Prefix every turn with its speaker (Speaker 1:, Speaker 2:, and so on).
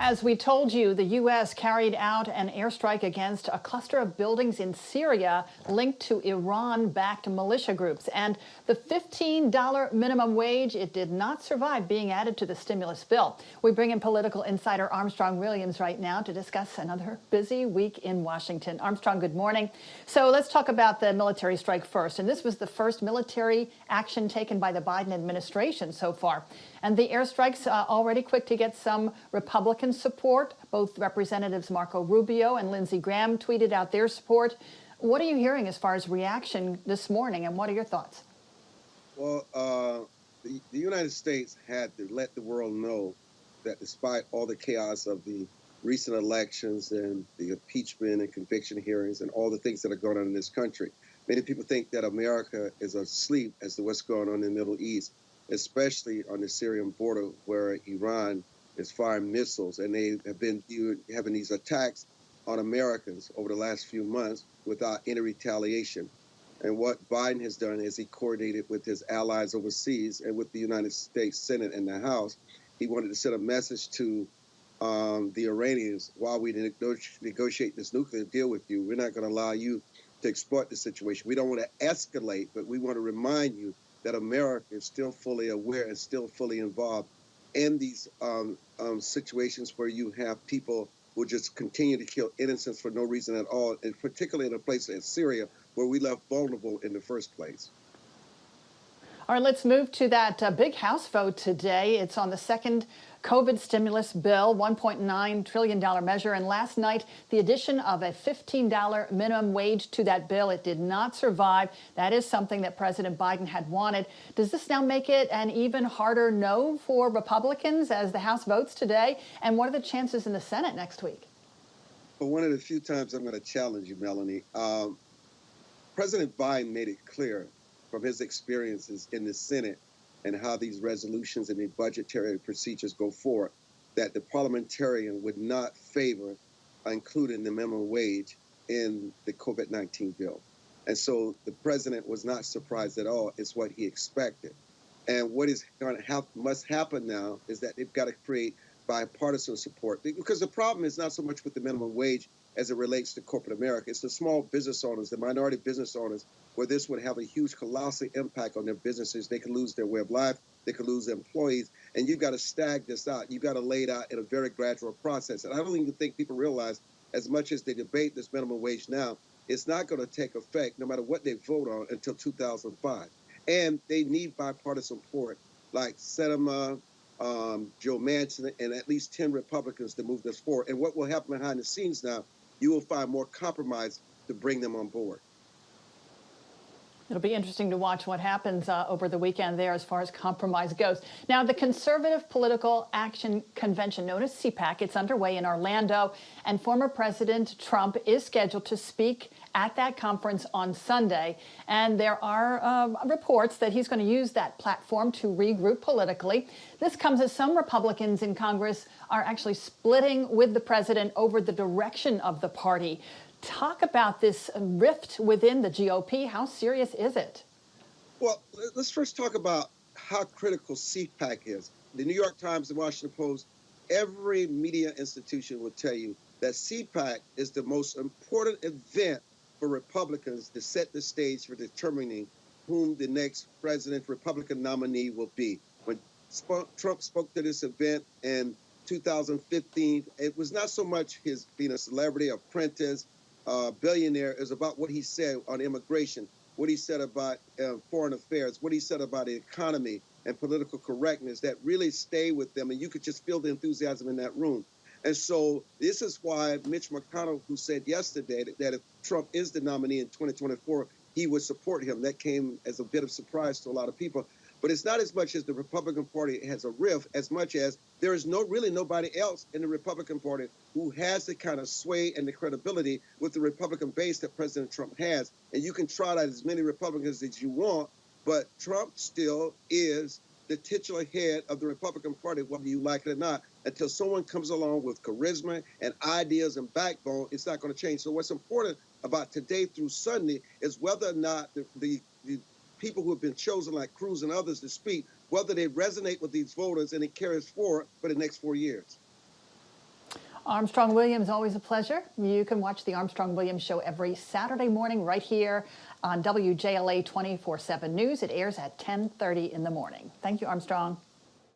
Speaker 1: As we told you, the U.S. carried out an airstrike against a cluster of buildings in Syria linked to Iran-backed militia groups. And the $15 minimum wage, it did not survive being added to the stimulus bill. We bring in political insider Armstrong Williams right now to discuss another busy week in Washington. Armstrong, good morning. So let's talk about the military strike first. And this was the first military action taken by the Biden administration so far. And the airstrikes already quick to get some Republican support. Both Representatives Marco Rubio and Lindsey Graham tweeted out their support. What are you hearing as far as reaction this morning, and what are your thoughts?
Speaker 2: Well, the United States had to let the world know that despite all the chaos of the recent elections and the impeachment and conviction hearings and all the things that are going on in this country, many people think that America is asleep as to what's going on in the Middle East, especially on the Syrian border where Iran is firing missiles, and they have been having these attacks on Americans over the last few months without any retaliation. And what Biden has done is he coordinated with his allies overseas and with the United States Senate and the House. He wanted to send a message to the Iranians: while we negotiate this nuclear deal with you, we're not going to allow you to exploit the situation. We don't want to escalate, but we want to remind you that America is still fully aware and still fully involved in these situations where you have people who just continue to kill innocents for no reason at all, and particularly in a place like Syria, where we left vulnerable in the first place.
Speaker 1: All right, let's move to that big House vote today. It's on the second COVID stimulus bill, $1.9 trillion measure. And last night, the addition of a $15 minimum wage to that bill, it did not survive. That is something that President Biden had wanted. Does this now make it an even harder no for Republicans as the House votes today? And what are the chances in the Senate next week?
Speaker 2: For one of the few times I'm going to challenge you, Melanie, President Biden made it clear from his experiences in the Senate and how these resolutions and the budgetary procedures go forward, that the parliamentarian would not favor including the minimum wage in the COVID-19 bill. And so the president was not surprised at all. It's what he expected. And what is going to must happen now is that they've got to create bipartisan support, because the problem is not so much with the minimum wage as it relates to corporate America. It's the small business owners, the minority business owners, where this would have a huge, colossal impact on their businesses. They could lose their way of life. They could lose their employees. And you've got to stag this out. You've got to lay it out in a very gradual process. And I don't even think people realize, as much as they debate this minimum wage now, it's not going to take effect, no matter what they vote on, until 2005. And they need bipartisan support, like Sinema, Joe Manchin, and at least 10 Republicans to move this forward. And what will happen behind the scenes now, you will find more compromise to bring them on board.
Speaker 1: It'll be interesting to watch what happens over the weekend there as far as compromise goes. Now, the Conservative Political Action Convention, known as CPAC, it's underway in Orlando, and former President Trump is scheduled to speak at that conference on Sunday. And there are reports that he's going to use that platform to regroup politically. This comes as some Republicans in Congress are actually splitting with the president over the direction of the party. Talk about this rift within the GOP. How serious is it?
Speaker 2: Well, let's first talk about how critical CPAC is. The New York Times, the Washington Post, every media institution will tell you that CPAC is the most important event for Republicans to set the stage for determining whom the next president Republican nominee will be. When Trump spoke to this event in 2015, it was not so much his being a celebrity, apprentice, billionaire. Is about what he said on immigration, what he said about foreign affairs, what he said about the economy and political correctness that really stay with them. And you could just feel the enthusiasm in that room. And so this is why Mitch McConnell, who said yesterday that if Trump is the nominee in 2024, he would support him. That came as a bit of surprise to a lot of people. But it's not as much as the Republican Party has a rift, as much as there is really nobody else in the Republican Party who has the kind of sway and the credibility with the Republican base that President Trump has. And you can trot out as many Republicans as you want, but Trump still is the titular head of the Republican Party, whether you like it or not. Until someone comes along with charisma and ideas and backbone, it's not going to change. So what's important about today through Sunday is whether or not the people who have been chosen, like Cruz and others, to speak, whether they resonate with these voters and it carries forward for the next 4 years.
Speaker 1: Armstrong Williams, always a pleasure. You can watch the Armstrong Williams Show every Saturday morning right here on WJLA 24/7 News. It airs at 10:30 in the morning. Thank you, Armstrong.